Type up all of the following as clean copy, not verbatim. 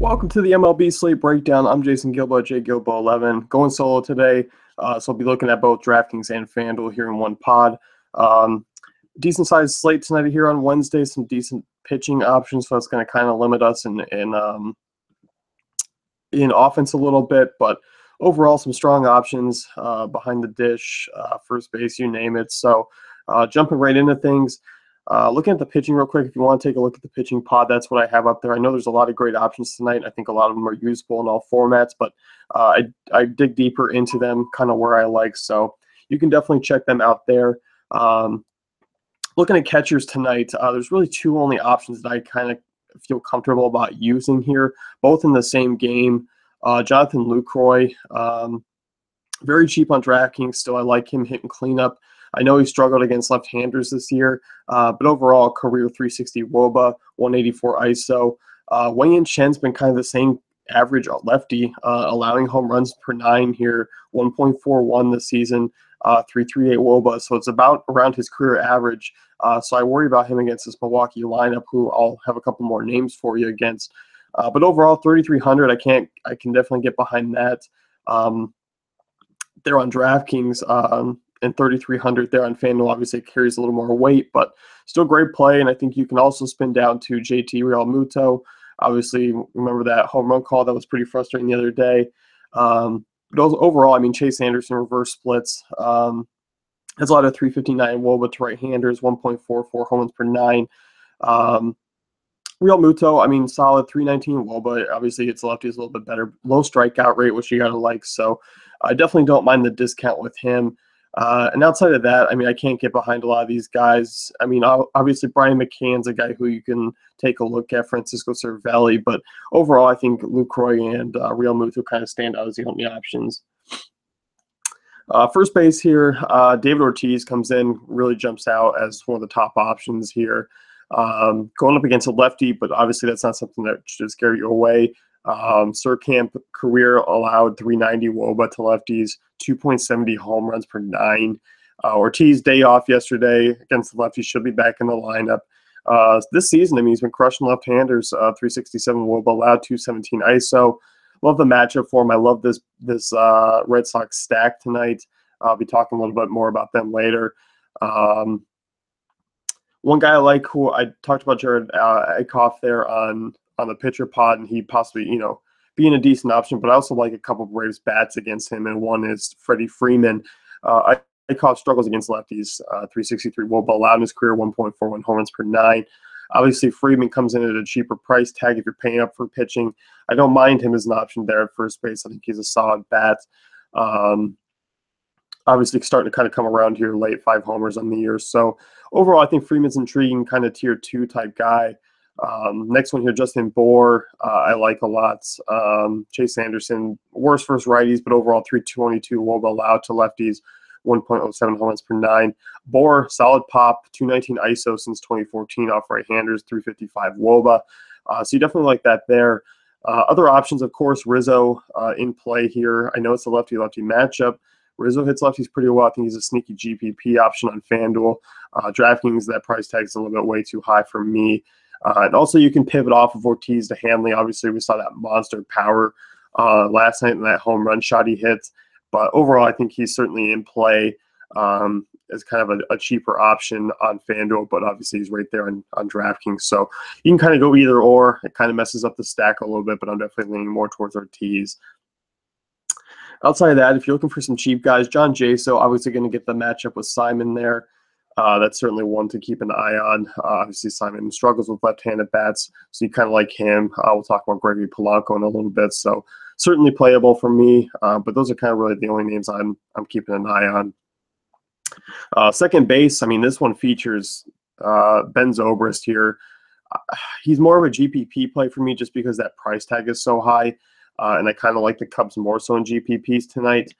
Welcome to the MLB Slate Breakdown. I'm Jason Gilbo, JGilbo11, going solo today. So I'll be looking at both DraftKings and FanDuel here in one pod. Decent sized slate tonight here on Wednesday. Some decent pitching options, so it's going to kind of limit us in offense a little bit. But overall, some strong options behind the dish, first base, you name it. So jumping right into things. Looking at the pitching real quick, if you want to take a look at the pitching pod, that's what I have up there. I know there's a lot of great options tonight. I think a lot of them are usable in all formats, but I dig deeper into them, kind of where I like. So you can definitely check them out there. Looking at catchers tonight, there's really two only options that I kind of feel comfortable about using here, both in the same game. Jonathan Lucroy, very cheap on DraftKings still. I like him hitting cleanup. I know he struggled against left-handers this year, but overall, career 360 WOBA, 184 ISO. Wei-Yin Chen's been kind of the same average lefty, allowing home runs per 9 here, 1.41 this season, 338 WOBA. So it's about around his career average. So I worry about him against this Milwaukee lineup, who I'll have a couple more names for you against. But overall, 3,300, I can definitely get behind that. They're on DraftKings. And 3,300 there on FanDuel obviously carries a little more weight, but still great play. And I think you can also spin down to JT Realmuto. Obviously, remember that home run call that was pretty frustrating the other day. But overall, I mean, Chase Anderson reverse splits. Has a lot of 359 WOBA to right-handers, 1.44 home runs per 9. Realmuto, I mean, solid 319 WOBA. Obviously, it's lefty is a little bit better. Low strikeout rate, which you got to like. So I definitely don't mind the discount with him. And outside of that, I mean, I can't get behind a lot of these guys. I mean, obviously, Brian McCann's a guy who you can take a look at, Francisco Cervelli. But overall, I think Lucroy and Realmuto kind of stand out as the only options. First base here, David Ortiz comes in, really jumps out as one of the top options here. Going up against a lefty, but obviously that's not something that should scare you away. Surkamp career allowed 390 WOBA to lefties, 2.70 home runs per 9. Ortiz day off yesterday against the lefties, should be back in the lineup. This season, I mean, he's been crushing left-handers, 367 WOBA allowed, 217 ISO. Love the matchup for him. I love this Red Sox stack tonight. I'll be talking a little bit more about them later. One guy I like, who I talked about, Jared Eickhoff there on the pitcher pod, and he possibly, being a decent option, but I also like a couple of Braves bats against him, and one is Freddie Freeman. Eickhoff struggles against lefties, 363 WOBA allowed in his career, 1.41 home runs per 9. Obviously, Freeman comes in at a cheaper price tag if you're paying up for pitching. I don't mind him as an option there at first base. I think he's a solid bat. Obviously, starting to kind of come around here late, 5 homers on the year. So overall, I think Freeman's intriguing, kind of tier 2 type guy. Next one here, Justin Bour, I like a lot. Chase Anderson, worse versus righties, but overall 322 WOBA allowed to lefties, 1.07 home runs per 9. Bour, solid pop, 219 ISO since 2014 off right-handers, 355 WOBA. So you definitely like that there. Other options, of course, Rizzo in play here. I know it's a lefty-lefty matchup. Rizzo hits lefties pretty well. I think he's a sneaky GPP option on FanDuel. DraftKings, that price tag is a little bit way too high for me. And also, you can pivot off of Ortiz to Hanley. Obviously, we saw that monster power last night in that home run shot he hit. But overall, I think he's certainly in play as kind of a cheaper option on FanDuel. But obviously, he's right there on DraftKings. So you can kind of go either or. It kind of messes up the stack a little bit, but I'm definitely leaning more towards Ortiz. Outside of that, if you're looking for some cheap guys, John Jaso, obviously going to get the matchup with Simon there. That's certainly one to keep an eye on. Obviously, Simon struggles with left-handed bats, so you kind of like him. We'll talk about Gregory Polanco in a little bit, so certainly playable for me. But those are kind of really the only names I'm keeping an eye on. Second base, I mean, this one features Ben Zobrist here. He's more of a GPP play for me just because that price tag is so high. And I kind of like the Cubs more so in GPPs tonight,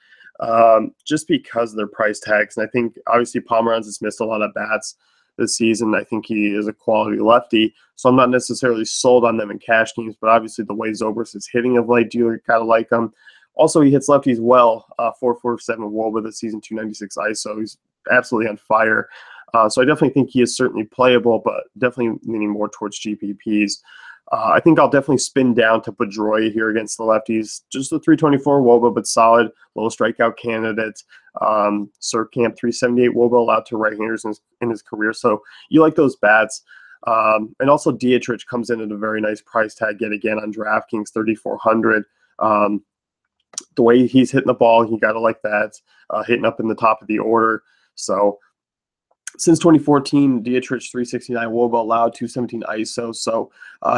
just because of their price tags. And I think, obviously, Pomeranz has missed a lot of bats this season. I think he is a quality lefty, so I'm not necessarily sold on them in cash games, but obviously the way Zobrist is hitting of late, you kind of like him. Also, he hits lefties well, 447 WOBA this season, 296 ISO. He's absolutely on fire. So I definitely think he is certainly playable, but definitely leaning more towards GPPs. I think I'll definitely spin down to Pedroia here against the lefties. Just a 324 WOBA, but solid, low strikeout candidate. Surkamp 378 WOBA allowed to right-handers in his career. So you like those bats. And also Dietrich comes in at a very nice price tag yet again on DraftKings, 3,400. The way he's hitting the ball, you got to like that, hitting up in the top of the order. So since 2014, Dietrich 369 WOBA allowed, 217 ISO. So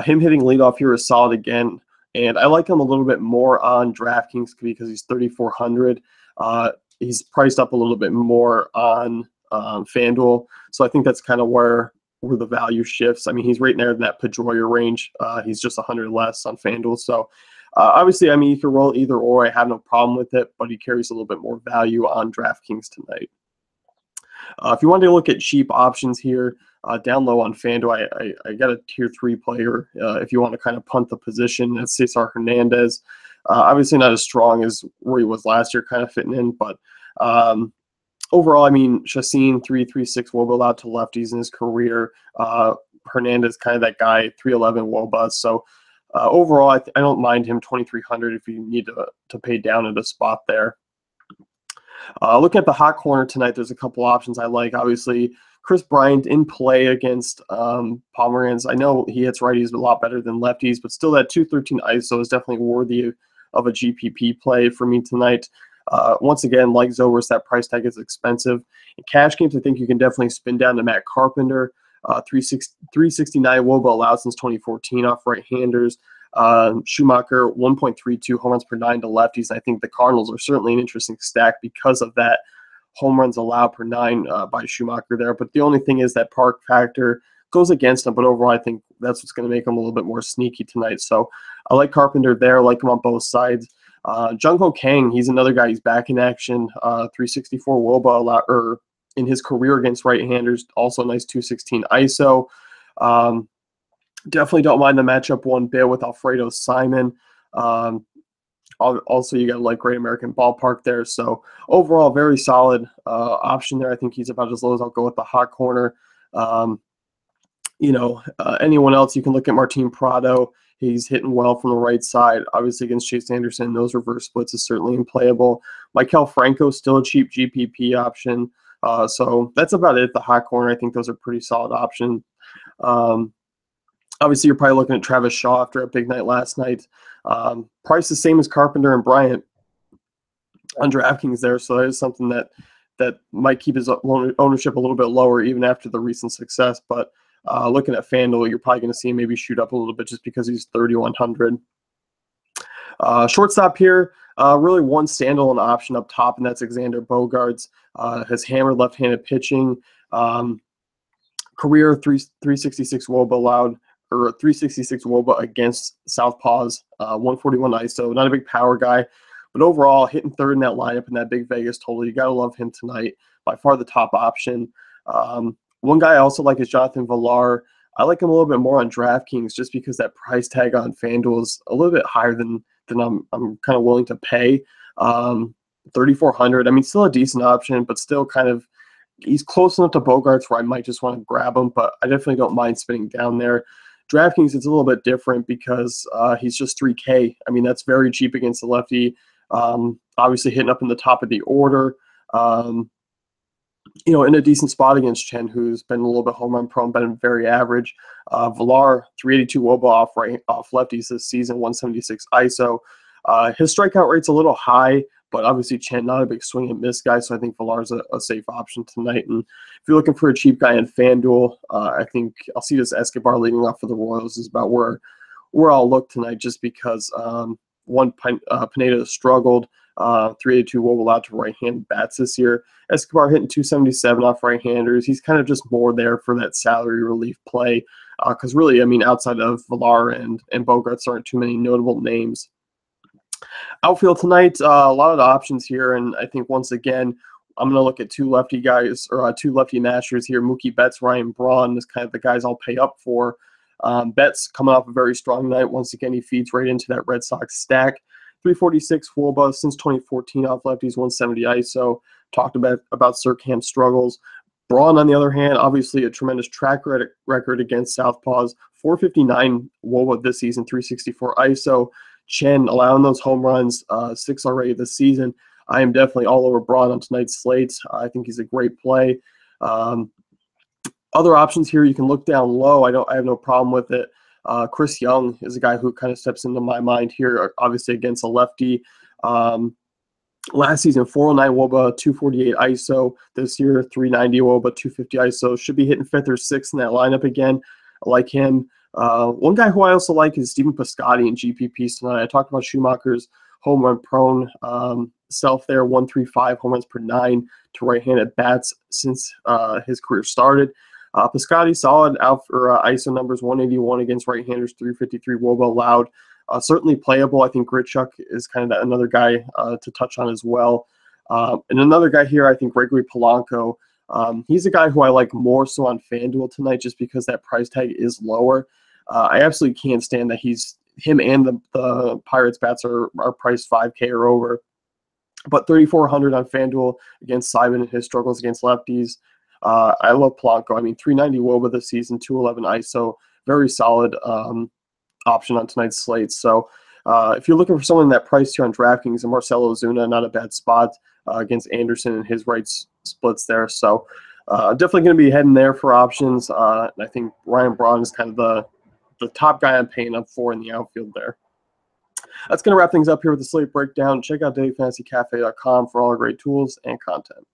him hitting leadoff here is solid again. And I like him a little bit more on DraftKings because he's 3,400. He's priced up a little bit more on FanDuel. So I think that's kind of where the value shifts. I mean, he's right there in that Pedroia range. He's just 100 less on FanDuel. So obviously, I mean, you can roll either or. I have no problem with it, but he carries a little bit more value on DraftKings tonight. If you want to look at cheap options here, down low on FanDuel, I got a tier 3 player. If you want to kind of punt the position, that's Cesar Hernandez. Obviously not as strong as where he was last year, kind of fitting in, but overall, I mean, Chacin 336 WOBA allowed to lefties in his career. Hernandez kind of that guy, 311 WOBA. So overall, I don't mind him 2,300 if you need to pay down at a spot there. Looking at the hot corner tonight, there's a couple options I like. Obviously, Chris Bryant in play against Pomeranz. I know he hits righties a lot better than lefties, but still that 213 ISO is definitely worthy of a GPP play for me tonight. Once again, like Zobrist, that price tag is expensive. In cash games, I think you can definitely spin down to Matt Carpenter. 369 WOBA allowed since 2014 off right-handers. Schumacher 1.32 home runs per 9 to lefties. I think the Cardinals are certainly an interesting stack because of that home runs allowed per 9 by Schumacher there. But the only thing is that park factor goes against him. But overall, I think that's what's going to make him a little bit more sneaky tonight. So I like Carpenter there. I like him on both sides. Jungho Kang, he's another guy. He's back in action. 364 WOBA allowed, in his career against right-handers. Also nice 216 ISO. Definitely don't mind the matchup one bit with Alfredo Simon. Also, you got to like Great American Ballpark there. So overall, very solid option there. I think he's about as low as I'll go with the hot corner. Anyone else, you can look at Martin Prado. He's hitting well from the right side. Obviously, against Chase Anderson, those reverse splits is certainly unplayable. Maikel Franco, still a cheap GPP option. So that's about it at the hot corner. I think those are pretty solid options. Obviously, you're probably looking at Travis Shaw after a big night last night. Price the same as Carpenter and Bryant on DraftKings there, so that is something that might keep his ownership a little bit lower even after the recent success. But looking at FanDuel, you're probably going to see him maybe shoot up a little bit just because he's 3,100. Shortstop here, really one standalone option up top, and that's Xander Bogaerts. Has hammered left-handed pitching. Career 366 WOBA allowed, or 366 WOBA against Southpaws, 141 ISO. Not a big power guy, but overall hitting third in that lineup in that big Vegas total. You got to love him tonight. By far the top option. One guy I also like is Jonathan Villar. I like him a little bit more on DraftKings just because that price tag on FanDuel is a little bit higher than I'm kind of willing to pay. 3,400. I mean, still a decent option, but still kind of he's close enough to Bogaerts where I might just want to grab him, but I definitely don't mind spinning down there. DraftKings, it's a little bit different because he's just 3K. I mean, that's very cheap against the lefty. Obviously hitting up in the top of the order. In a decent spot against Chen, who's been a little bit home run prone, been very average. Villar, 382 WOBA off lefties this season, 176 ISO. His strikeout rate's a little high, but obviously Chen, not a big swing and miss guy, so I think Villar's a safe option tonight. And if you're looking for a cheap guy in FanDuel, I think Alcides Escobar leading off for the Royals is about where I'll look tonight, just because Pineda struggled. 382 WOBA allowed to right-hand bats this year. Escobar hitting 277 off right-handers. He's kind of just more there for that salary relief play because really, I mean, outside of Villar and Bogaerts, there aren't too many notable names. Outfield tonight, a lot of the options here, and I think once again, I'm going to look at two lefty guys, or two lefty mashers here. Mookie Betts, Ryan Braun is kind of the guys I'll pay up for. Betts coming off a very strong night. Once again, he feeds right into that Red Sox stack. 346 WOBA since 2014 off lefties, 170 ISO. Talked about Surkamp's struggles. Braun, on the other hand, obviously a tremendous track record against Southpaws. 459 WOBA this season, 364 ISO. Chen allowing those home runs, 6 already this season. I am definitely all over Braun on tonight's slate. I think he's a great play. Other options here, you can look down low. I have no problem with it. Chris Young is a guy who kind of steps into my mind here, obviously against a lefty. Last season, 409 WOBA, 248 ISO. This year, 390 WOBA, 250 ISO. Should be hitting 5th or 6th in that lineup again. I like him. One guy who I also like is Stephen Piscotty in GPPs tonight. I talked about Schumacher's home run prone self there, 135 home runs per 9 to right-handed bats since his career started. Piscotty solid out for ISO numbers, 181 against right-handers, 353 WOBA allowed. Certainly playable. I think Grichuk is kind of another guy to touch on as well. And another guy here, I think Gregory Polanco. He's a guy who I like more so on FanDuel tonight just because that price tag is lower. I absolutely can't stand that him and the Pirates bats are priced 5K or over. But 3,400 on FanDuel against Simon and his struggles against lefties. I love Polanco. I mean, 390 WOBA this season, 211 ISO. Very solid option on tonight's slate. So if you're looking for someone in that price here on DraftKings, and Marcelo Ozuna, not a bad spot against Anderson and his right splits there. So definitely going to be heading there for options. And I think Ryan Braun is kind of the top guy I'm paying up for in the outfield there. That's going to wrap things up here with the slate breakdown. Check out dailyfantasycafe.com for all our great tools and content.